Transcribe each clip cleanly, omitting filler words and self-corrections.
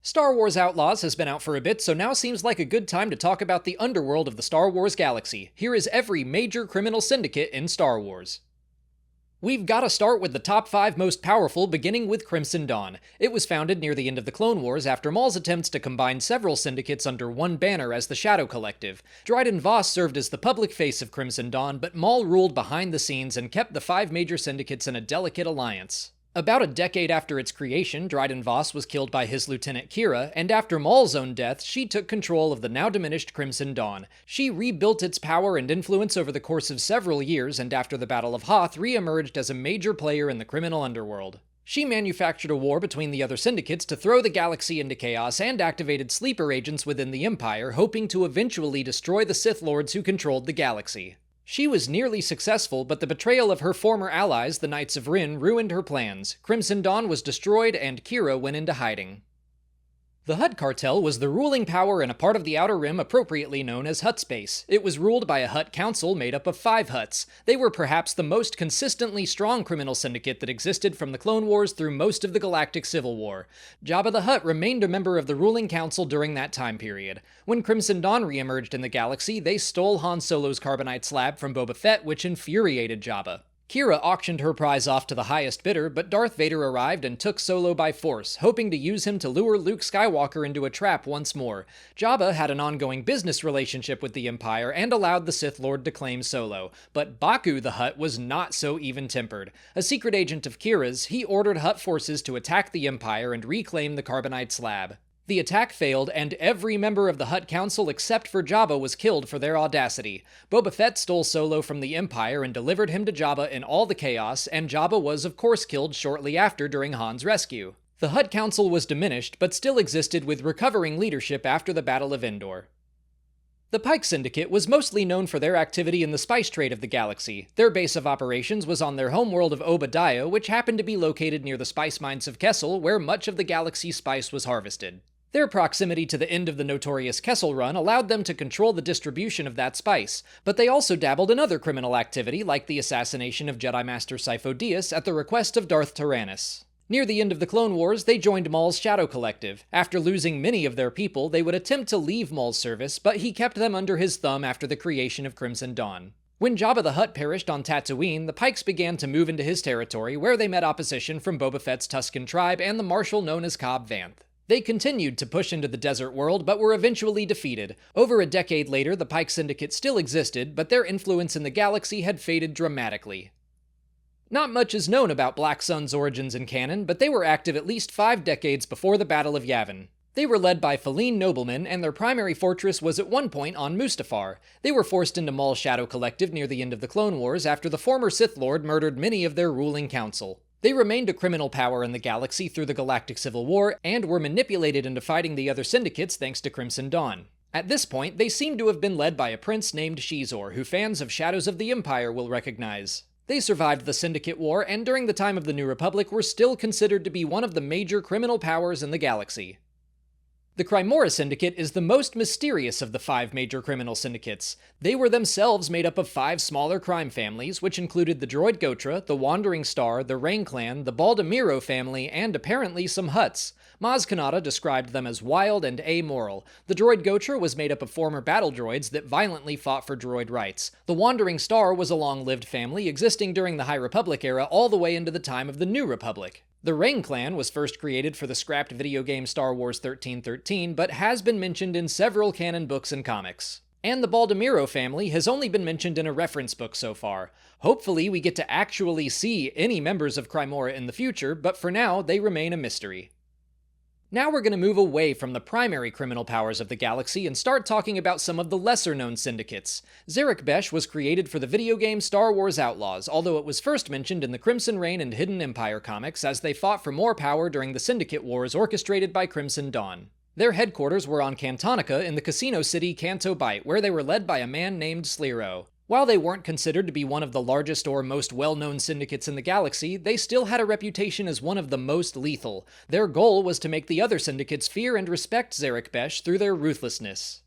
Star Wars Outlaws has been out for a bit, so now seems like a good time to talk about the underworld of the Star Wars galaxy. Here is every major criminal syndicate in Star Wars. We've gotta start with the top 5 most powerful, beginning with Crimson Dawn. It was founded near the end of the Clone Wars after Maul's attempts to combine several syndicates under one banner as the Shadow Collective. Dryden Voss served as the public face of Crimson Dawn, but Maul ruled behind the scenes and kept the 5 major syndicates in a delicate alliance. About a decade after its creation, Dryden Voss was killed by his lieutenant Kora, and after Maul's own death, she took control of the now diminished Crimson Dawn. She rebuilt its power and influence over the course of several years, and after the Battle of Hoth, re-emerged as a major player in the criminal underworld. She manufactured a war between the other syndicates to throw the galaxy into chaos and activated sleeper agents within the Empire, hoping to eventually destroy the Sith Lords who controlled the galaxy. She was nearly successful, but the betrayal of her former allies, the Knights of Rin, ruined her plans. Crimson Dawn was destroyed, and Kora went into hiding. The Hut Cartel was the ruling power in a part of the Outer Rim appropriately known as Hutt Space. It was ruled by a Hutt Council made up of 5 Hutts. They were perhaps the most consistently strong criminal syndicate that existed from the Clone Wars through most of the Galactic Civil War. Jabba the Hutt remained a member of the ruling council during that time period. When Crimson Dawn re-emerged in the galaxy, they stole Han Solo's carbonite slab from Boba Fett, which infuriated Jabba. Kora auctioned her prize off to the highest bidder, but Darth Vader arrived and took Solo by force, hoping to use him to lure Luke Skywalker into a trap once more. Jabba had an ongoing business relationship with the Empire and allowed the Sith Lord to claim Solo, but Baku the Hutt was not so even-tempered. A secret agent of Kira's, he ordered Hutt forces to attack the Empire and reclaim the carbonite slab. The attack failed, and every member of the Hutt Council except for Jabba was killed for their audacity. Boba Fett stole Solo from the Empire and delivered him to Jabba in all the chaos, and Jabba was of course killed shortly after during Han's rescue. The Hutt Council was diminished, but still existed with recovering leadership after the Battle of Endor. The Pike Syndicate was mostly known for their activity in the spice trade of the galaxy. Their base of operations was on their homeworld of Obadiah, which happened to be located near the spice mines of Kessel, where much of the galaxy's spice was harvested. Their proximity to the end of the notorious Kessel Run allowed them to control the distribution of that spice, but they also dabbled in other criminal activity like the assassination of Jedi Master Sifo Dyas at the request of Darth Tyrannus. Near the end of the Clone Wars, they joined Maul's Shadow Collective. After losing many of their people, they would attempt to leave Maul's service, but he kept them under his thumb after the creation of Crimson Dawn. When Jabba the Hutt perished on Tatooine, the Pikes began to move into his territory, where they met opposition from Boba Fett's Tusken tribe and the marshal known as Cobb Vanth. They continued to push into the desert world, but were eventually defeated. Over a decade later, the Pike Syndicate still existed, but their influence in the galaxy had faded dramatically. Not much is known about Black Sun's origins in canon, but they were active at least 5 decades before the Battle of Yavin. They were led by Feline noblemen, and their primary fortress was at one point on Mustafar. They were forced into Maul's Shadow Collective near the end of the Clone Wars after the former Sith Lord murdered many of their ruling council. They remained a criminal power in the galaxy through the Galactic Civil War, and were manipulated into fighting the other syndicates thanks to Crimson Dawn. At this point, they seem to have been led by a prince named Shizor, who fans of Shadows of the Empire will recognize. They survived the Syndicate War, and during the time of the New Republic were still considered to be one of the major criminal powers in the galaxy. The Crymora Syndicate is the most mysterious of the 5 major criminal syndicates. They were themselves made up of 5 smaller crime families, which included the Droid Gotra, the Wandering Star, the Rain Clan, the Baldemiro family, and apparently some Hutts. Maz Kanata described them as wild and amoral. The Droid Gotra was made up of former battle droids that violently fought for droid rights. The Wandering Star was a long-lived family existing during the High Republic era all the way into the time of the New Republic. The Rain Clan was first created for the scrapped video game Star Wars 1313, but has been mentioned in several canon books and comics. And the Baldemiro family has only been mentioned in a reference book so far. Hopefully we get to actually see any members of Crymora in the future, but for now they remain a mystery. Now we're going to move away from the primary criminal powers of the galaxy and start talking about some of the lesser-known syndicates. Zerich Bash was created for the video game Star Wars Outlaws, although it was first mentioned in the Crimson Reign and Hidden Empire comics as they fought for more power during the Syndicate Wars orchestrated by Crimson Dawn. Their headquarters were on Cantonica in the casino city Canto Bight, where they were led by a man named Slero. While they weren't considered to be one of the largest or most well-known syndicates in the galaxy, they still had a reputation as one of the most lethal. Their goal was to make the other syndicates fear and respect Zerich Bash through their ruthlessness.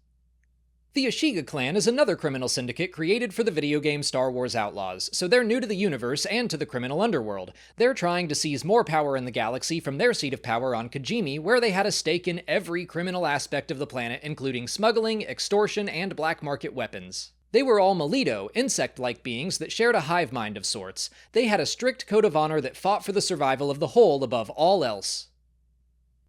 The Asiga Clan is another criminal syndicate created for the video game Star Wars Outlaws, so they're new to the universe and to the criminal underworld. They're trying to seize more power in the galaxy from their seat of power on Kijimi, where they had a stake in every criminal aspect of the planet, including smuggling, extortion, and black market weapons. They were all Melido, insect-like beings that shared a hive mind of sorts. They had a strict code of honor that fought for the survival of the whole above all else.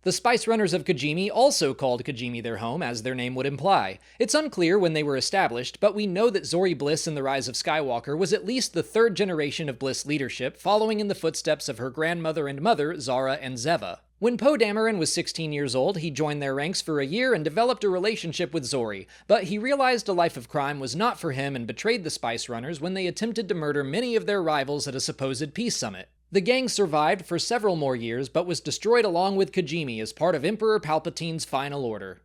The Spice Runners of Kijimi also called Kijimi their home, as their name would imply. It's unclear when they were established, but we know that Zori Bliss in The Rise of Skywalker was at least the third generation of Bliss leadership, following in the footsteps of her grandmother and mother, Zara and Zeva. When Poe Dameron was 16 years old, he joined their ranks for a year and developed a relationship with Zori, but he realized a life of crime was not for him and betrayed the Spice Runners when they attempted to murder many of their rivals at a supposed peace summit. The gang survived for several more years, but was destroyed along with Kijimi as part of Emperor Palpatine's final order.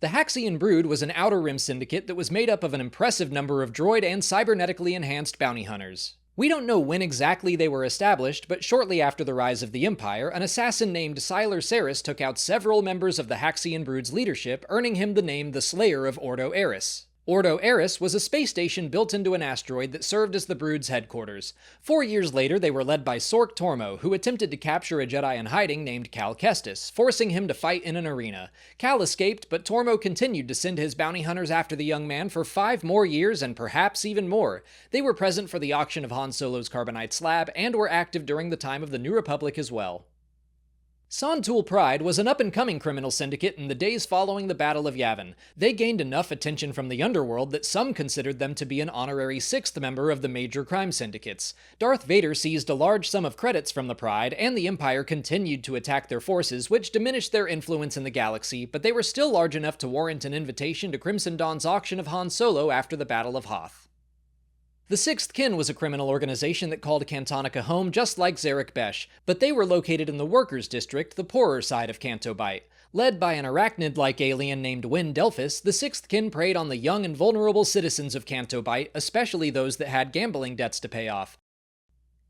The Hexian Brood was an Outer Rim syndicate that was made up of an impressive number of droid and cybernetically enhanced bounty hunters. We don't know when exactly they were established, but shortly after the rise of the Empire, an assassin named Sylar Saris took out several members of the Hexian Brood's leadership, earning him the name the Slayer of Ordo Eris. Ordo Eris was a space station built into an asteroid that served as the Brood's headquarters. 4 years later, they were led by Sork Tormo, who attempted to capture a Jedi in hiding named Cal Kestis, forcing him to fight in an arena. Cal escaped, but Tormo continued to send his bounty hunters after the young man for 5 more years and perhaps even more. They were present for the auction of Han Solo's carbonite slab and were active during the time of the New Republic as well. Sontul Pride was an up-and-coming criminal syndicate in the days following the Battle of Yavin. They gained enough attention from the underworld that some considered them to be an honorary 6th member of the major crime syndicates. Darth Vader seized a large sum of credits from the Pride, and the Empire continued to attack their forces, which diminished their influence in the galaxy, but they were still large enough to warrant an invitation to Crimson Dawn's auction of Han Solo after the Battle of Hoth. The Sixth Kin was a criminal organization that called Cantonica home, just like Zerich Bash, but they were located in the Workers' District, the poorer side of Canto Bight. Led by an arachnid-like alien named Win Delphus, the Sixth Kin preyed on the young and vulnerable citizens of Canto Bight, especially those that had gambling debts to pay off.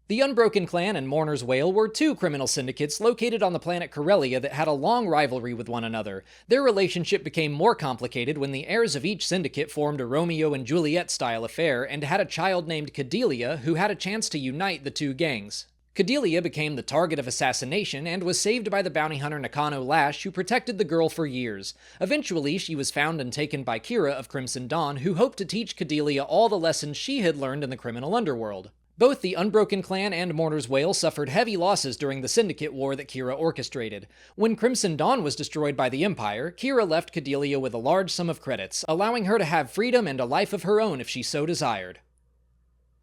The Unbroken Clan and Mourner's Wail were 2 criminal syndicates located on the planet Corellia that had a long rivalry with one another. Their relationship became more complicated when the heirs of each syndicate formed a Romeo and Juliet-style affair and had a child named Cadelia who had a chance to unite the 2 gangs. Cadelia became the target of assassination and was saved by the bounty hunter Nakano Lash, who protected the girl for years. Eventually, she was found and taken by Kira of Crimson Dawn, who hoped to teach Cadelia all the lessons she had learned in the criminal underworld. Both the Unbroken Clan and Mourner's Wail suffered heavy losses during the Syndicate War that Kira orchestrated. When Crimson Dawn was destroyed by the Empire, Kira left Cadelia with a large sum of credits, allowing her to have freedom and a life of her own if she so desired.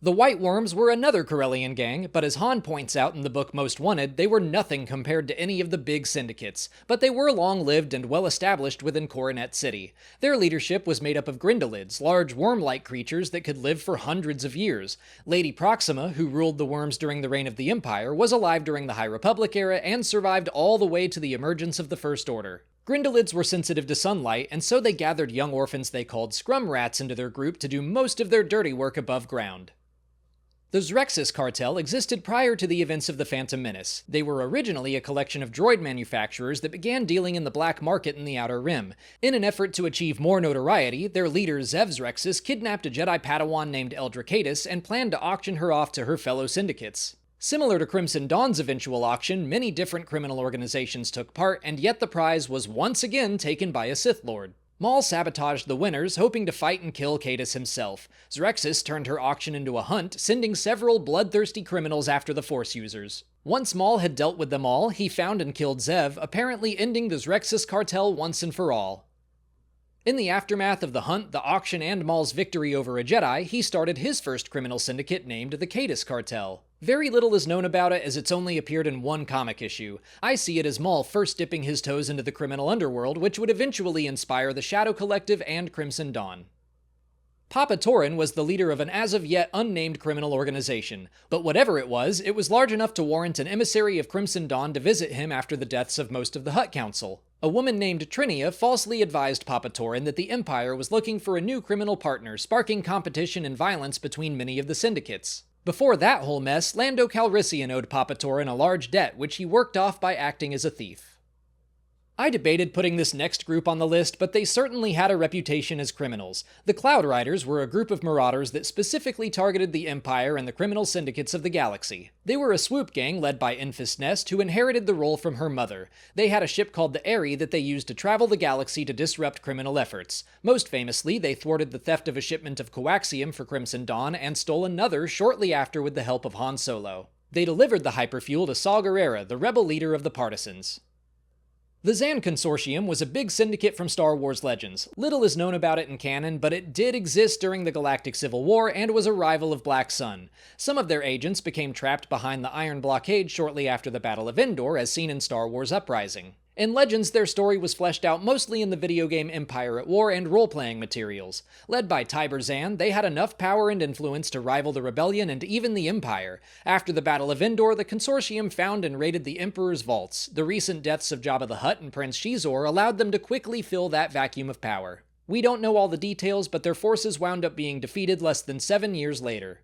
The White Worms were another Corellian gang, but as Han points out in the book Most Wanted, they were nothing compared to any of the big syndicates, but they were long-lived and well-established within Coronet City. Their leadership was made up of Grindelids, large worm-like creatures that could live for hundreds of years. Lady Proxima, who ruled the worms during the reign of the Empire, was alive during the High Republic era and survived all the way to the emergence of the First Order. Grindelids were sensitive to sunlight, and so they gathered young orphans they called Scrum Rats into their group to do most of their dirty work above ground. The Rexus Cartel existed prior to the events of the Phantom Menace. They were originally a collection of droid manufacturers that began dealing in the black market in the Outer Rim. In an effort to achieve more notoriety, their leader Zev's Rexus kidnapped a Jedi Padawan named Eldracatus and planned to auction her off to her fellow syndicates. Similar to Crimson Dawn's eventual auction, many different criminal organizations took part, and yet the prize was once again taken by a Sith Lord. Maul sabotaged the winners, hoping to fight and kill Caedus himself. Zrexus turned her auction into a hunt, sending several bloodthirsty criminals after the Force users. Once Maul had dealt with them all, he found and killed Zev, apparently ending the Rexus Cartel once and for all. In the aftermath of the hunt, the auction, and Maul's victory over a Jedi, he started his first criminal syndicate named the Caedus Cartel. Very little is known about it as it's only appeared in one comic issue. I see it as Maul first dipping his toes into the criminal underworld, which would eventually inspire the Shadow Collective and Crimson Dawn. Papa Torin was the leader of an as-of-yet unnamed criminal organization, but whatever it was large enough to warrant an emissary of Crimson Dawn to visit him after the deaths of most of the Hut Council. A woman named Trinia falsely advised Papa Torin that the Empire was looking for a new criminal partner, sparking competition and violence between many of the syndicates. Before that whole mess, Lando Calrissian owed Papa Torin a large debt, which he worked off by acting as a thief. I debated putting this next group on the list, but they certainly had a reputation as criminals. The Cloud Riders were a group of marauders that specifically targeted the Empire and the criminal syndicates of the galaxy. They were a swoop gang led by Enfys Nest, who inherited the role from her mother. They had a ship called the Airy that they used to travel the galaxy to disrupt criminal efforts. Most famously, they thwarted the theft of a shipment of coaxium for Crimson Dawn and stole another shortly after with the help of Han Solo. They delivered the hyperfuel to Saw Gerrera, the rebel leader of the Partisans. The Xan Consortium was a big syndicate from Star Wars Legends. Little is known about it in canon, but it did exist during the Galactic Civil War and was a rival of Black Sun. Some of their agents became trapped behind the Iron Blockade shortly after the Battle of Endor, as seen in Star Wars Uprising. In Legends, their story was fleshed out mostly in the video game Empire at War and role-playing materials. Led by Tiber Xan, they had enough power and influence to rival the Rebellion and even the Empire. After the Battle of Endor, the Consortium found and raided the Emperor's vaults. The recent deaths of Jabba the Hutt and Prince Xizor allowed them to quickly fill that vacuum of power. We don't know all the details, but their forces wound up being defeated less than 7 years later.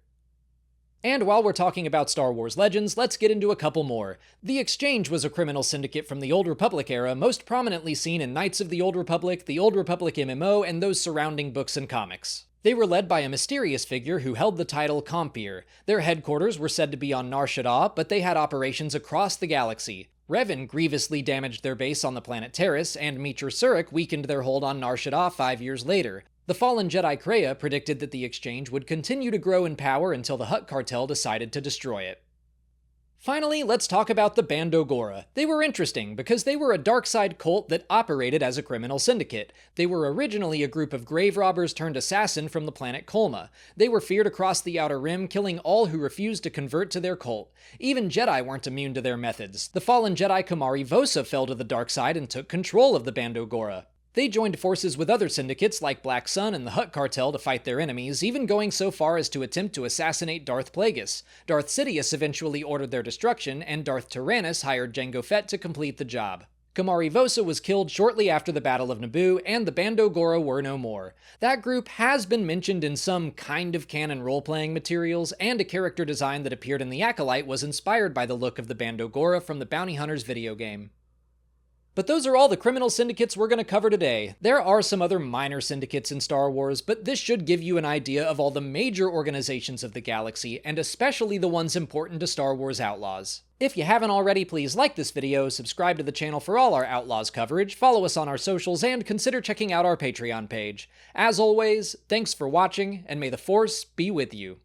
And while we're talking about Star Wars Legends, let's get into a couple more. The Exchange was a criminal syndicate from the Old Republic era, most prominently seen in Knights of the Old Republic MMO, and those surrounding books and comics. They were led by a mysterious figure who held the title Compeer. Their headquarters were said to be on Nar Shaddaa, but they had operations across the galaxy. Revan grievously damaged their base on the planet Terrace, and Meecher Surik weakened their hold on Nar Shaddaa 5 years later. The fallen Jedi Kreia predicted that the Exchange would continue to grow in power until the Hut Cartel decided to destroy it. Finally, let's talk about the Bando Gora. They were interesting because they were a dark side cult that operated as a criminal syndicate. They were originally a group of grave robbers turned assassin from the planet Kolma. They were feared across the Outer Rim, killing all who refused to convert to their cult. Even Jedi weren't immune to their methods. The fallen Jedi Kamari Vosa fell to the dark side and took control of the Bando Gora. They joined forces with other syndicates like Black Sun and the Hut Cartel to fight their enemies, even going so far as to attempt to assassinate Darth Plagueis. Darth Sidious eventually ordered their destruction, and Darth Tyrannus hired Jango Fett to complete the job. Kamari Vosa was killed shortly after the Battle of Naboo, and the Bando Gora were no more. That group has been mentioned in some kind of canon role-playing materials, and a character design that appeared in The Acolyte was inspired by the look of the Bando Gora from the Bounty Hunters video game. But those are all the criminal syndicates we're going to cover today. There are some other minor syndicates in Star Wars, but this should give you an idea of all the major organizations of the galaxy, and especially the ones important to Star Wars Outlaws. If you haven't already, please like this video, subscribe to the channel for all our Outlaws coverage, follow us on our socials, and consider checking out our Patreon page. As always, thanks for watching, and may the Force be with you.